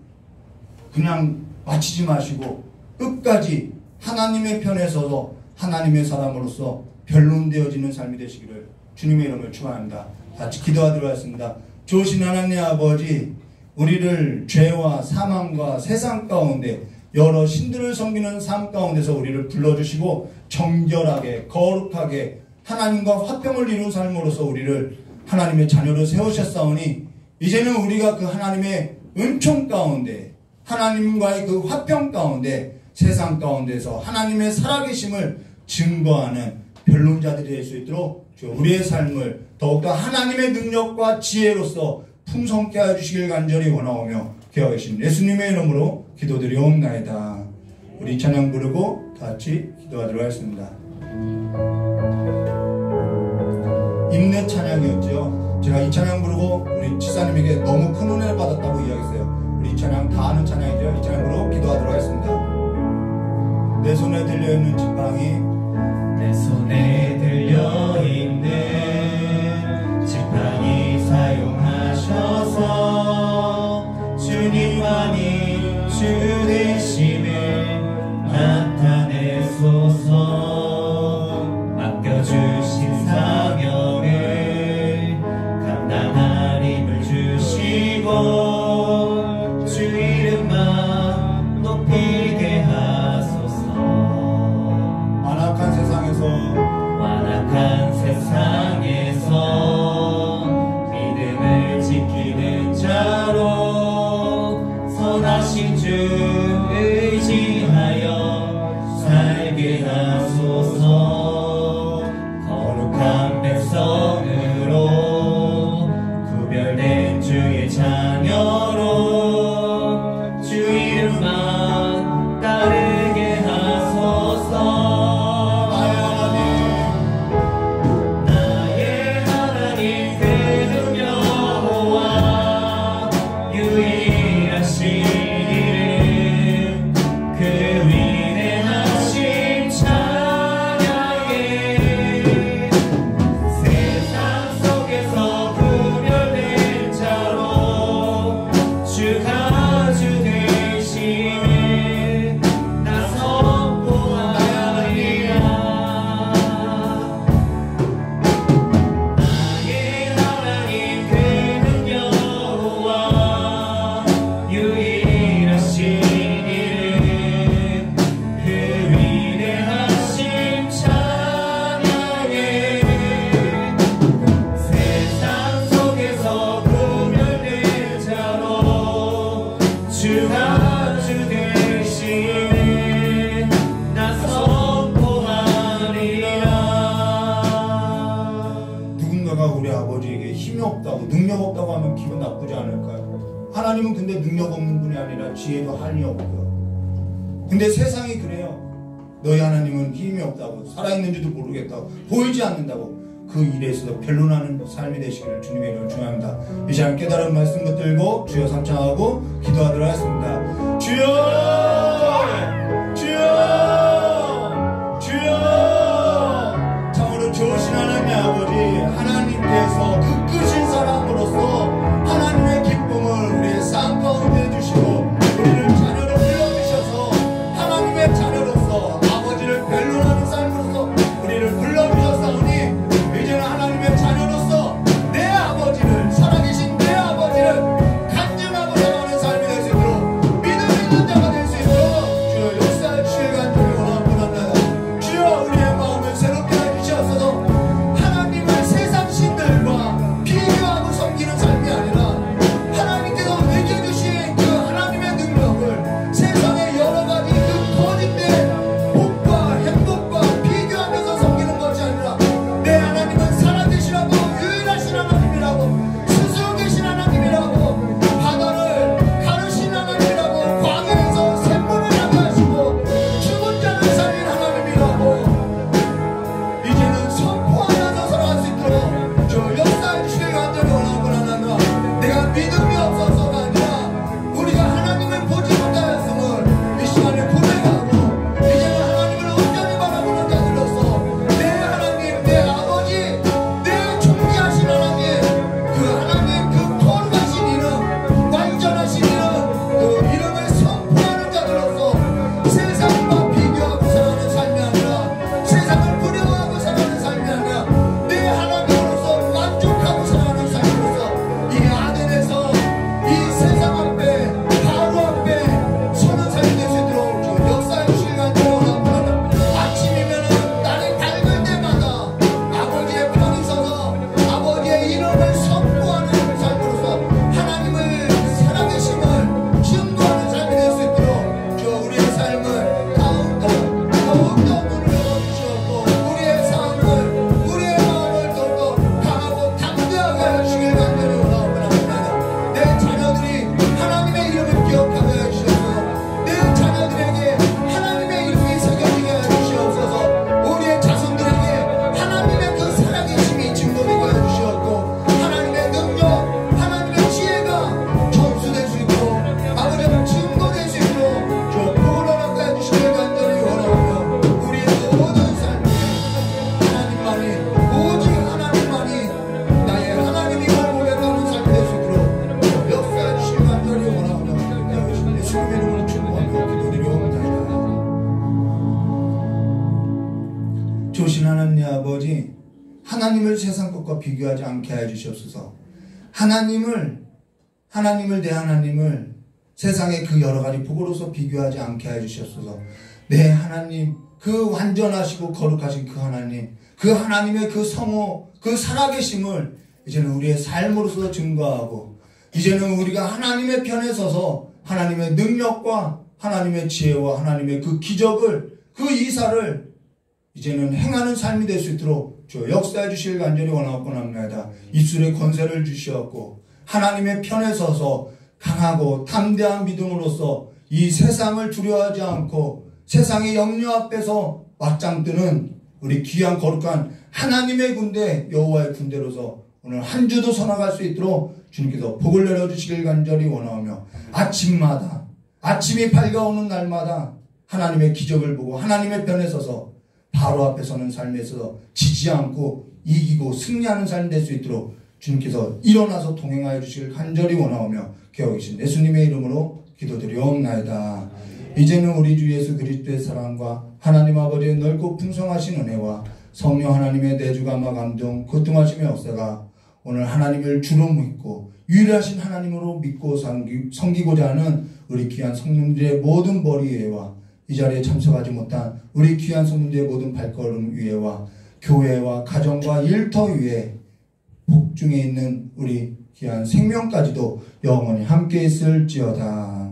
그냥 마치지 마시고 끝까지 하나님의 편에 서서 하나님의 사람으로서 변론되어지는 삶이 되시기를 주님의 이름을 축원합니다. 같이 기도하도록 하겠습니다. 좋으신 하나님 아버지, 우리를 죄와 사망과 세상 가운데 여러 신들을 섬기는 삶 가운데서 우리를 불러주시고 정결하게 거룩하게 하나님과 화평을 이룬 삶으로서 우리를 하나님의 자녀로 세우셨사오니 이제는 우리가 그 하나님의 은총 가운데 하나님과의 그 화평 가운데 세상 가운데서 하나님의 살아계심을 증거하는 변론자들이 될 수 있도록 우리의 삶을 더욱더 하나님의 능력과 지혜로서 풍성케 해주시길 간절히 원하오며 기도하겠습니다. 예수님의 이름으로 기도드리옵나이다. 우리 찬양 부르고 같이 기도하도록 하겠습니다. 인내 찬양이었죠. 제가 이 찬양 부르고 우리 지사님에게 너무 큰 은혜를 받았다고 이야기했어요. 우리 이 찬양 다 아는 찬양이죠. 이 찬양 부르고 기도하도록 하겠습니다. 내 손에 들려있는 지팡이, 내 손에 들려있는 지팡이 사용하셔서 주님만이 주 되심을 나타내소서. 맡겨주신 사명을 감당할 힘을 주시고 주 이름만 높이게 하소서. 완악한 세상에서 믿음을 지키는 자로 선하신 주 의지하여 살게 하소서. 거룩한 백성으로 구별된 주의 자녀로 주 이름만 따르게 하소서. 하나님은 근데 능력 없는 분이 아니라 지혜도 한이 없고요. 근데 세상이 그래요. 너희 하나님은 힘이 없다고, 살아있는지도 모르겠다고, 보이지 않는다고. 그 일에 있어서 변론하는 삶이 되시기를 주님의 이름으로 축원합니다. 이 시간 깨달은 말씀 붙들고 주여 삼창하고 기도하도록 하겠습니다. 주여, 주여, 주여. 참으로 좋으신 하나님 아버지, 하나님께서 그 크신 사랑으로서 하나님의 기쁨을 우리의 삶 가운데 주시고 우리를 자녀로 불러주셔서 하나님의 자녀로서 아버지를 변론하는 삶으로서 우리를 불러주셨사오니 이제는 좋으신 하나님 아버지, 하나님을 세상 것과 비교하지 않게 해 주시옵소서. 하나님을 내 하나님을 세상의 그 여러 가지 복으로서 비교하지 않게 해 주시옵소서. 내 하나님, 그 완전하시고 거룩하신 그 하나님, 그 하나님의 그 성호, 그 살아계심을 이제는 우리의 삶으로서 증거하고, 이제는 우리가 하나님의 편에 서서 하나님의 능력과 하나님의 지혜와 하나님의 그 기적을, 그 이사를 이제는 행하는 삶이 될 수 있도록 주 역사해 주실 간절히 원하옵고 합니다. 입술에 권세를 주시옵고 하나님의 편에 서서 강하고 담대한 믿음으로써 이 세상을 두려워하지 않고 세상의 염려 앞에서 맞짱 뜨는 우리 귀한 거룩한 하나님의 군대, 여호와의 군대로서 오늘 한 주도 서나갈 수 있도록 주님께서 복을 내려주시길 간절히 원하오며, 아침마다, 아침이 밝아오는 날마다 하나님의 기적을 보고 하나님의 편에 서서 바로 앞에 서는 삶에 있어서 지지 않고 이기고 승리하는 삶이 될 수 있도록 주님께서 일어나서 동행하여 주시길 간절히 원하오며 기억하 계신 예수님의 이름으로 기도드리옵나이다. 이제는 우리 주 예수 그리스도의 사랑과 하나님 아버지의 넓고 풍성하신 은혜와 성령 하나님의 내주감화 감동 고통하심의 역사가 오늘 하나님을 주로 믿고 유일하신 하나님으로 믿고 섬기고자 하는 우리 귀한 성령들의 모든 머리 위에와 이 자리에 참석하지 못한 우리 귀한 성도들의 모든 발걸음 위에와 교회와 가정과 일터 위에 복중에 있는 우리 귀한 생명까지도 영원히 함께 있을지어다.